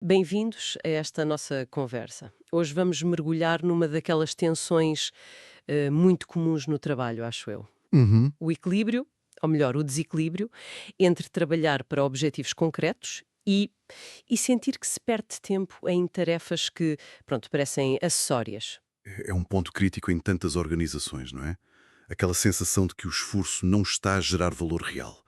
Bem-vindos a esta nossa conversa. Hoje vamos mergulhar numa daquelas tensões muito comuns no trabalho, acho eu. Uhum. O equilíbrio, ou melhor, o desequilíbrio, entre trabalhar para objetivos concretos e sentir que se perde tempo em tarefas que, pronto, parecem acessórias. É um ponto crítico em tantas organizações, não é? Aquela sensação de que o esforço não está a gerar valor real.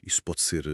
Isso pode ser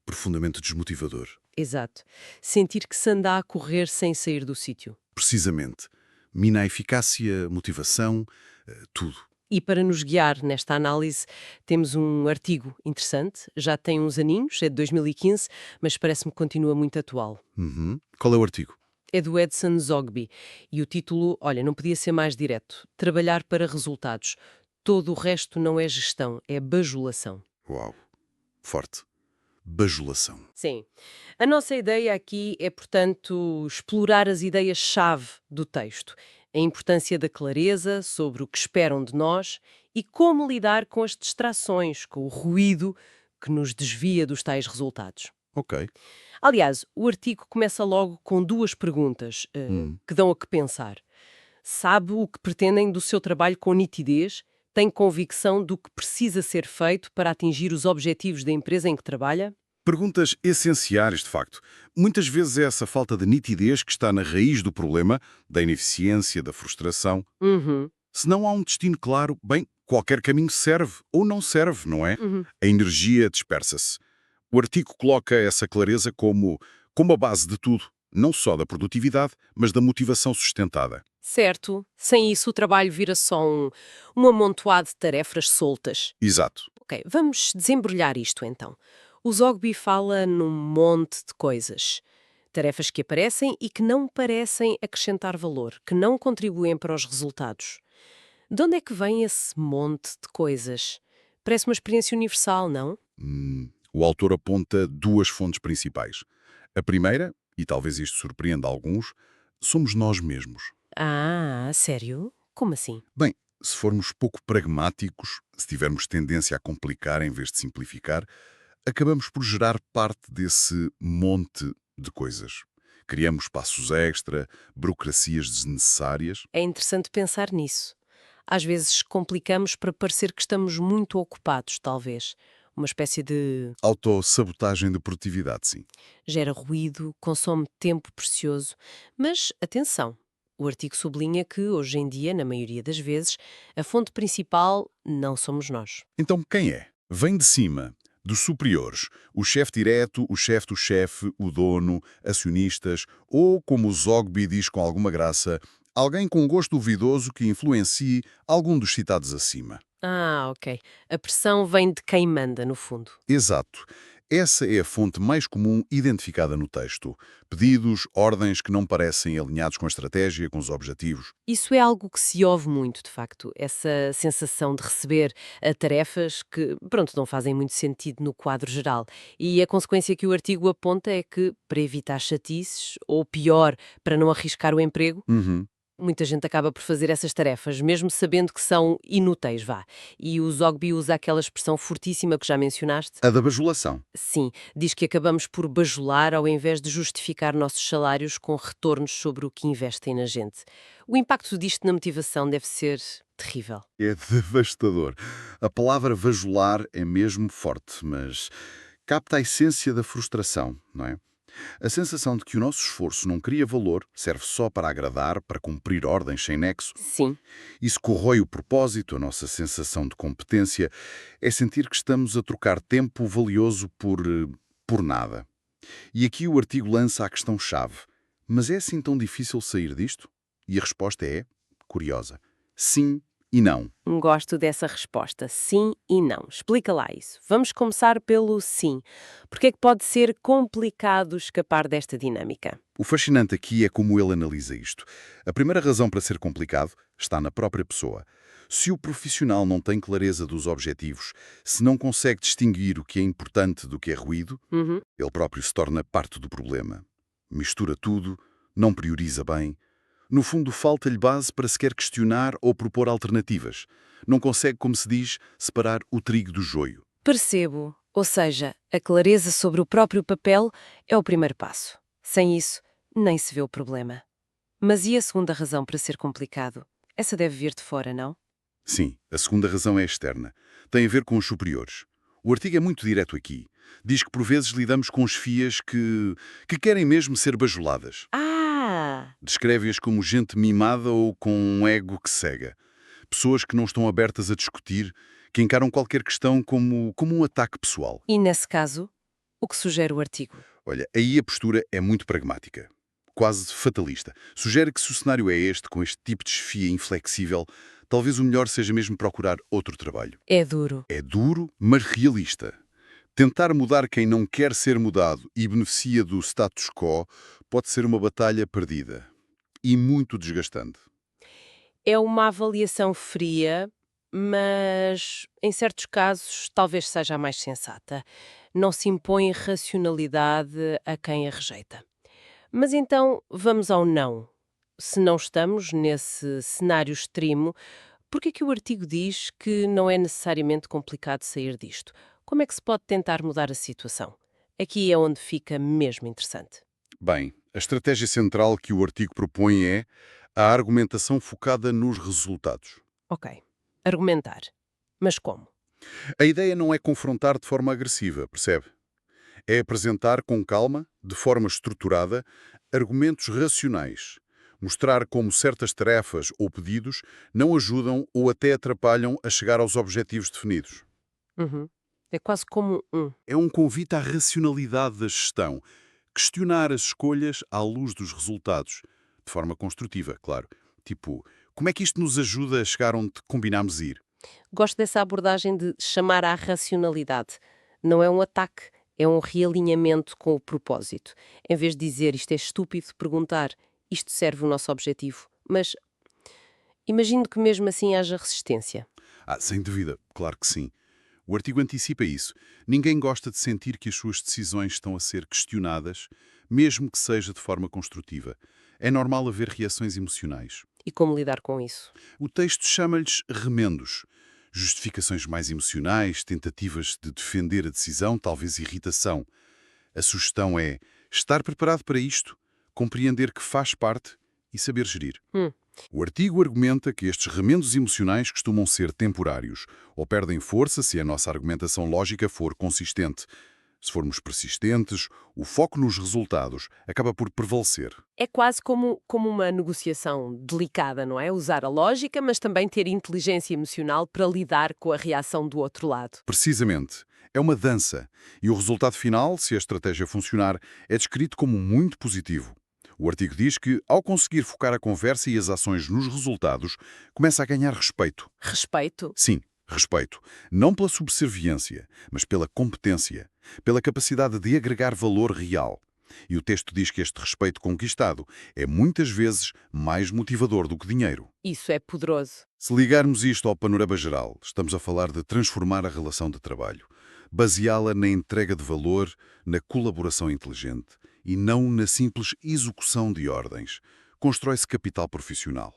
profundamente desmotivador. Exato. Sentir que se anda a correr sem sair do sítio. Precisamente. Mina a eficácia, motivação, tudo. E para nos guiar nesta análise, temos um artigo interessante, já tem uns aninhos, é de 2015, mas parece-me que continua muito atual. Uhum. Qual é o artigo? É do Edson Zogby e o título, olha, não podia ser mais direto: Trabalhar para resultados. Todo o resto não é gestão, é bajulação. Uau. Forte. Bajulação. Sim. A nossa ideia aqui é, portanto, explorar as ideias-chave do texto, a importância da clareza sobre o que esperam de nós e como lidar com as distrações, com o ruído que nos desvia dos tais resultados. Ok. Aliás, o artigo começa logo com duas perguntas Hum. que dão a que pensar. Sabe o que pretendem do seu trabalho com nitidez? Tem convicção do que precisa ser feito para atingir os objetivos da empresa em que trabalha? Perguntas essenciais, de facto. Muitas vezes é essa falta de nitidez que está na raiz do problema, da ineficiência, da frustração. Uhum. Se não há um destino claro, bem, qualquer caminho serve ou não serve, não é? Uhum. A energia dispersa-se. O artigo coloca essa clareza como a base de tudo, não só da produtividade, mas da motivação sustentada. Certo. Sem isso, o trabalho vira só um amontoado de tarefas soltas. Exato. Ok, vamos desembrulhar isto então. O Zogby fala num monte de coisas. Tarefas que aparecem e que não parecem acrescentar valor, que não contribuem para os resultados. De onde é que vem esse monte de coisas? Parece uma experiência universal, não? O autor aponta duas fontes principais. A primeira, e talvez isto surpreenda alguns, somos nós mesmos. Ah, sério? Como assim? Bem, se formos pouco pragmáticos, se tivermos tendência a complicar em vez de simplificar, acabamos por gerar parte desse monte de coisas. Criamos passos extra, burocracias desnecessárias. É interessante pensar nisso. Às vezes complicamos para parecer que estamos muito ocupados, talvez. Uma espécie de Autossabotagem de produtividade, sim. gera ruído, consome tempo precioso. Mas atenção, o artigo sublinha que, hoje em dia, na maioria das vezes, a fonte principal não somos nós. Então quem é? Vem de cima, dos superiores, o chefe direto, o chefe do chefe, o dono, acionistas, ou, como o Zogby diz com alguma graça, alguém com gosto duvidoso que influencie algum dos citados acima. Ah, ok. A pressão vem de quem manda, no fundo. Exato. Essa é a fonte mais comum identificada no texto. Pedidos, ordens que não parecem alinhados com a estratégia, com os objetivos. Isso é algo que se ouve muito, de facto, essa sensação de receber tarefas que, pronto, não fazem muito sentido no quadro geral. E a consequência que o artigo aponta é que, para evitar chatices, ou pior, para não arriscar o emprego, Uhum. muita gente acaba por fazer essas tarefas, mesmo sabendo que são inúteis, vá. E o Zogby usa aquela expressão fortíssima que já mencionaste. A da bajulação. Sim, diz que acabamos por bajular ao invés de justificar nossos salários com retornos sobre o que investem na gente. O impacto disto na motivação deve ser terrível. É devastador. A palavra vajular é mesmo forte, mas capta a essência da frustração, não é? A sensação de que o nosso esforço não cria valor, serve só para agradar, para cumprir ordens sem nexo. Sim, Isso corrói o propósito, a nossa sensação de competência. É sentir que estamos a trocar tempo valioso por nada. E aqui o artigo lança a questão-chave. Mas é assim tão difícil sair disto? E a resposta é, curiosa, sim e não. gosto dessa resposta. Sim e não. Explica lá isso. Vamos começar pelo sim. Porque é que pode ser complicado escapar desta dinâmica? O fascinante aqui é como ele analisa isto. A primeira razão para ser complicado está na própria pessoa. Se o profissional não tem clareza dos objetivos, se não consegue distinguir o que é importante do que é ruído, Uhum. ele próprio se torna parte do problema. Mistura tudo, não prioriza bem. No fundo, falta-lhe base para sequer questionar ou propor alternativas. Não consegue, como se diz, separar o trigo do joio. Percebo. Ou seja, a clareza sobre o próprio papel é o primeiro passo. Sem isso, nem se vê o problema. Mas e a segunda razão para ser complicado? Essa deve vir de fora, não? Sim, a segunda razão é externa. Tem a ver com os superiores. O artigo é muito direto aqui. Diz que por vezes lidamos com chefias que querem mesmo ser bajuladas. Ah! Descreve-as como gente mimada ou com um ego que cega. Pessoas que não estão abertas a discutir, que encaram qualquer questão como um ataque pessoal. E nesse caso, o que sugere o artigo? Olha, aí a postura é muito pragmática, quase fatalista. Sugere que se o cenário é este, com este tipo de chefia inflexível, talvez o melhor seja mesmo procurar outro trabalho. É duro. É duro, mas realista. Tentar mudar quem não quer ser mudado e beneficia do status quo pode ser uma batalha perdida e muito desgastante. É uma avaliação fria, mas em certos casos talvez seja a mais sensata. Não se impõe racionalidade a quem a rejeita. Mas então vamos ao não. Se não estamos nesse cenário extremo, por que é que o artigo diz que não é necessariamente complicado sair disto? Como é que se pode tentar mudar a situação? Aqui é onde fica mesmo interessante. Bem, a estratégia central que o artigo propõe é a argumentação focada nos resultados. Ok, argumentar. Mas como? A ideia não é confrontar de forma agressiva, percebe? É apresentar com calma, de forma estruturada, argumentos racionais. Mostrar como certas tarefas ou pedidos não ajudam ou até atrapalham a chegar aos objetivos definidos. Uhum. É quase como É um convite à racionalidade da gestão. Questionar as escolhas à luz dos resultados. De forma construtiva, claro. Tipo, como é que isto nos ajuda a chegar onde combinámos ir? Gosto dessa abordagem de chamar à racionalidade. Não é um ataque, é um realinhamento com o propósito. Em vez de dizer isto é estúpido, perguntar isto serve o nosso objetivo. Mas imagino que mesmo assim haja resistência. Sem dúvida, claro que sim. O artigo antecipa isso. Ninguém gosta de sentir que as suas decisões estão a ser questionadas, mesmo que seja de forma construtiva. É normal haver reações emocionais. E como lidar com isso? O texto chama-lhes remendos. Justificações mais emocionais, tentativas de defender a decisão, talvez irritação. A sugestão é estar preparado para isto, compreender que faz parte e saber gerir. Hum, O artigo argumenta que estes remendos emocionais costumam ser temporários ou perdem força se a nossa argumentação lógica for consistente. Se formos persistentes, o foco nos resultados acaba por prevalecer. É quase como uma negociação delicada, não é? Usar a lógica, mas também ter inteligência emocional para lidar com a reação do outro lado. Precisamente. É uma dança. E o resultado final, se a estratégia funcionar, é descrito como muito positivo. O artigo diz que, ao conseguir focar a conversa e as ações nos resultados, começa a ganhar respeito. Respeito. Sim, respeito. Não pela subserviência, mas pela competência, pela capacidade de agregar valor real. E o texto diz que este respeito conquistado é muitas vezes mais motivador do que dinheiro. Isso é poderoso. Se ligarmos isto ao panorama geral, estamos a falar de transformar a relação de trabalho, baseá-la na entrega de valor, na colaboração inteligente e não na simples execução de ordens. Constrói-se capital profissional.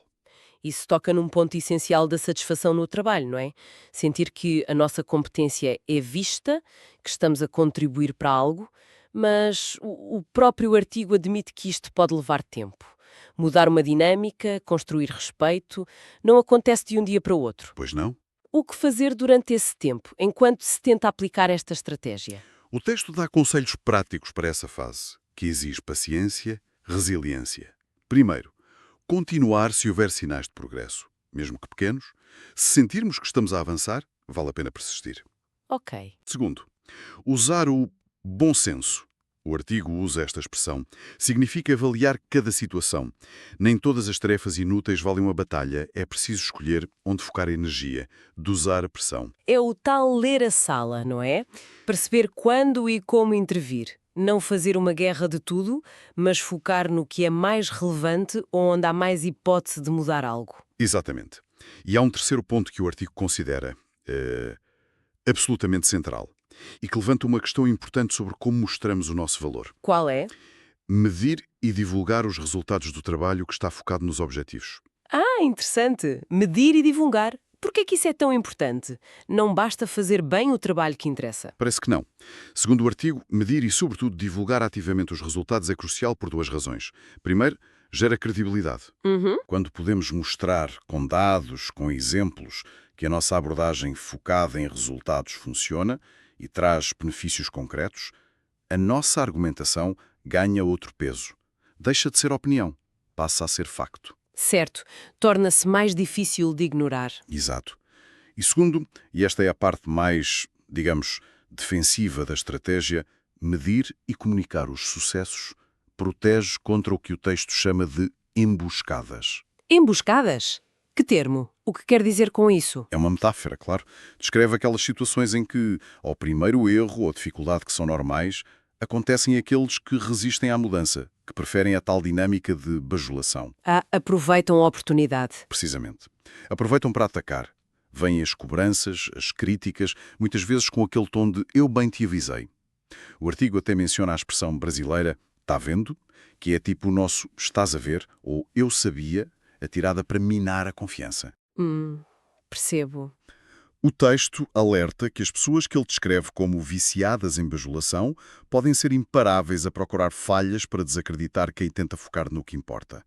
Isso toca num ponto essencial da satisfação no trabalho, não é? Sentir que a nossa competência é vista, que estamos a contribuir para algo, mas o próprio artigo admite que isto pode levar tempo. Mudar uma dinâmica, construir respeito, não acontece de um dia para o outro. Pois não? O que fazer durante esse tempo, enquanto se tenta aplicar esta estratégia? O texto dá conselhos práticos para essa fase, que exige paciência, resiliência. Primeiro, continuar se houver sinais de progresso, mesmo que pequenos. Se sentirmos que estamos a avançar, vale a pena persistir. Ok. Segundo, usar o bom senso. O artigo usa esta expressão. Significa avaliar cada situação. Nem todas as tarefas inúteis valem uma batalha. É preciso escolher onde focar a energia, dosar a pressão. É o tal ler a sala, não é? Perceber quando e como intervir. Não fazer uma guerra de tudo, mas focar no que é mais relevante ou onde há mais hipótese de mudar algo. Exatamente. E há um terceiro ponto que o artigo considera absolutamente central e que levanta uma questão importante sobre como mostramos o nosso valor. Qual é? Medir e divulgar os resultados do trabalho que está focado nos objetivos. Ah, interessante. Medir e divulgar. Por que é que isso é tão importante? Não basta fazer bem o trabalho que interessa. Parece que não. Segundo o artigo, medir e, sobretudo, divulgar ativamente os resultados é crucial por duas razões. Primeiro, gera credibilidade. Uhum. Quando podemos mostrar com dados, com exemplos, que a nossa abordagem focada em resultados funciona e traz benefícios concretos, a nossa argumentação ganha outro peso. Deixa de ser opinião, passa a ser facto. Certo. Torna-se mais difícil de ignorar. Exato. E segundo, e esta é a parte mais, digamos, defensiva da estratégia, medir e comunicar os sucessos protege contra o que o texto chama de emboscadas. Emboscadas? Que termo? O que quer dizer com isso? É uma metáfora, claro. Descreve aquelas situações em que, ao primeiro erro ou dificuldade que são normais, acontecem aqueles que resistem à mudança, que preferem a tal dinâmica de bajulação. Aproveitam a oportunidade. Precisamente. Aproveitam para atacar. Vêm as cobranças, as críticas, muitas vezes com aquele tom de "eu bem te avisei". O artigo até menciona a expressão brasileira "tá vendo?", que é tipo o nosso "estás a ver?" ou "eu sabia", atirada para minar a confiança. Percebo. O texto alerta que as pessoas que ele descreve como viciadas em bajulação podem ser imparáveis a procurar falhas para desacreditar quem tenta focar no que importa.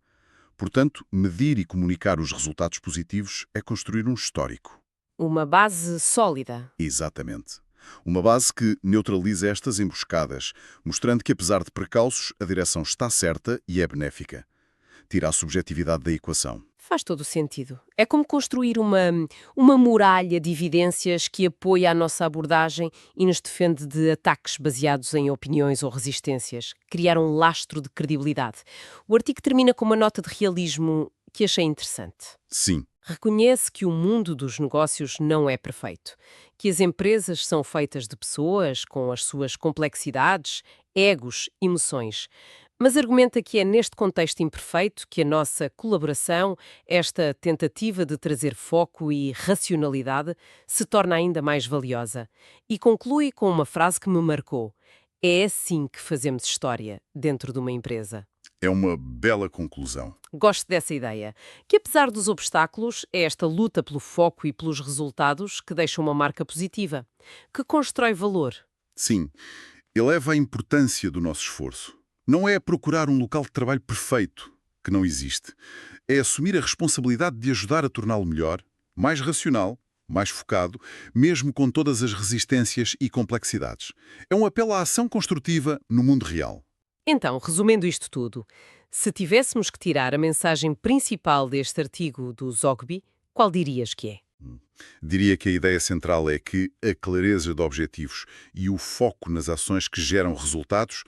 Portanto, medir e comunicar os resultados positivos é construir um histórico. Uma base sólida. Exatamente. Uma base que neutraliza estas emboscadas, mostrando que, apesar de precalços, a direção está certa e é benéfica. Tira a subjetividade da equação. Faz todo o sentido. É como construir uma muralha de evidências que apoia a nossa abordagem e nos defende de ataques baseados em opiniões ou resistências. Criar um lastro de credibilidade. O artigo termina com uma nota de realismo que achei interessante. Sim, Reconhece que o mundo dos negócios não é perfeito, que as empresas são feitas de pessoas com as suas complexidades, egos, emoções. Mas argumenta que é neste contexto imperfeito que a nossa colaboração, esta tentativa de trazer foco e racionalidade, se torna ainda mais valiosa. E conclui com uma frase que me marcou: é assim que fazemos história dentro de uma empresa. é uma bela conclusão. Gosto dessa ideia, que apesar dos obstáculos, é esta luta pelo foco e pelos resultados que deixa uma marca positiva, que constrói valor. Sim, eleva a importância do nosso esforço. Não é procurar um local de trabalho perfeito, que não existe. É assumir a responsabilidade de ajudar a torná-lo melhor, mais racional, mais focado, mesmo com todas as resistências e complexidades. É um apelo à ação construtiva no mundo real. Então, resumindo isto tudo, se tivéssemos que tirar a mensagem principal deste artigo do Zogby, qual dirias que é? Diria que a ideia central é que a clareza de objetivos e o foco nas ações que geram resultados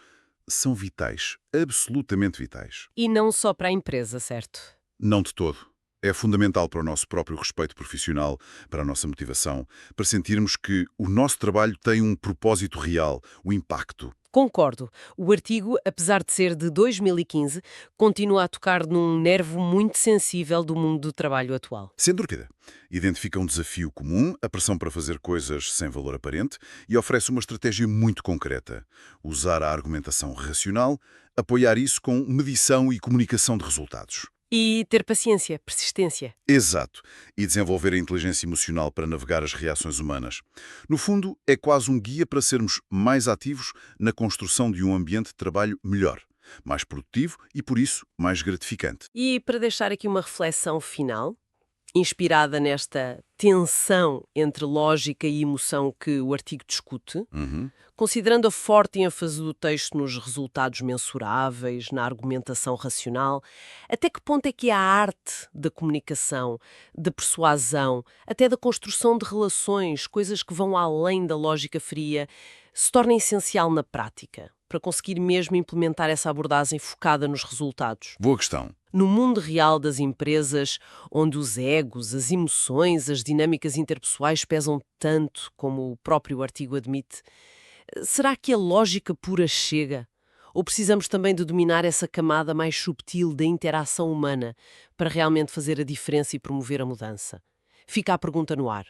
são vitais, absolutamente vitais. E não só para a empresa, certo? Não de todo. É fundamental para o nosso próprio respeito profissional, para a nossa motivação, para sentirmos que o nosso trabalho tem um propósito real, o impacto. Concordo. O artigo, apesar de ser de 2015, continua a tocar num nervo muito sensível do mundo do trabalho atual. Sem dúvida. Identifica um desafio comum, a pressão para fazer coisas sem valor aparente, e oferece uma estratégia muito concreta. Usar a argumentação racional, apoiar isso com medição e comunicação de resultados. E ter paciência, persistência. Exato. E desenvolver a inteligência emocional para navegar as reações humanas. No fundo, é quase um guia para sermos mais ativos na construção de um ambiente de trabalho melhor, mais produtivo e, por isso, mais gratificante. E para deixar aqui uma reflexão final, inspirada nesta tensão entre lógica e emoção que o artigo discute, considerando a forte ênfase do texto nos resultados mensuráveis, na argumentação racional, até que ponto é que a arte da comunicação, da persuasão, até da construção de relações, coisas que vão além da lógica fria, se torna essencial na prática, para conseguir mesmo implementar essa abordagem focada nos resultados? Boa questão. No mundo real das empresas, onde os egos, as emoções, as dinâmicas interpessoais pesam tanto, como o próprio artigo admite, será que a lógica pura chega? Ou precisamos também de dominar essa camada mais subtil da interação humana para realmente fazer a diferença e promover a mudança? Fica a pergunta no ar.